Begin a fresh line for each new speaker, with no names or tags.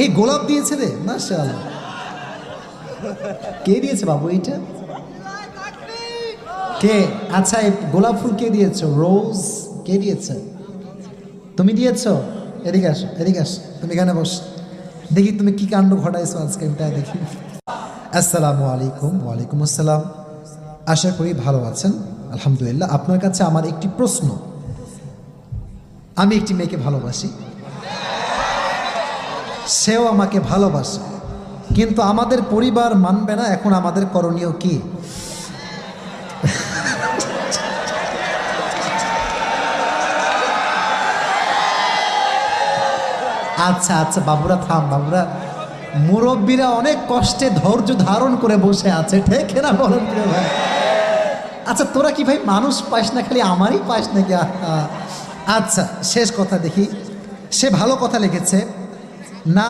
এই গোলাপ দিয়েছে রে, মাশাআল্লাহ। কে দিয়েছে বাবু এইটা? কে? আচ্ছা, এই গোলাপ ফুল কে দিয়েছো? রোজ কে দিয়েছে? তুমি দিয়েছো? এদিকে আসো, এদিকে আসো, তুমি এখানে বস। দেখি তুমি কি কাণ্ড ঘটাইছো আজকে, এটা দেখি। আসসালামু আলাইকুম। ওয়ালাইকুম আসসালাম। আশা করি ভালো আছেন। আলহামদুলিল্লাহ। আপনার কাছে আমার একটি প্রশ্ন। আমি একটি মেয়েকে ভালোবাসি, সেও আমাকে ভালোবাসে, কিন্তু আমাদের পরিবার মানবে না। এখন আমাদের করণীয় কি? আচ্ছা আচ্ছা বাবুরা থাম, বাবুরা। মুরব্বীরা অনেক কষ্টে ধৈর্য ধারণ করে বসে আছে, ঠিক না বলেন প্রিয় ভাই? আচ্ছা, তোরা কি ভাই মানুষ পাস না, খালি আমারই পাস নাকি? আচ্ছা, শেষ কথা দেখি। সে ভালো কথা লিখেছে না।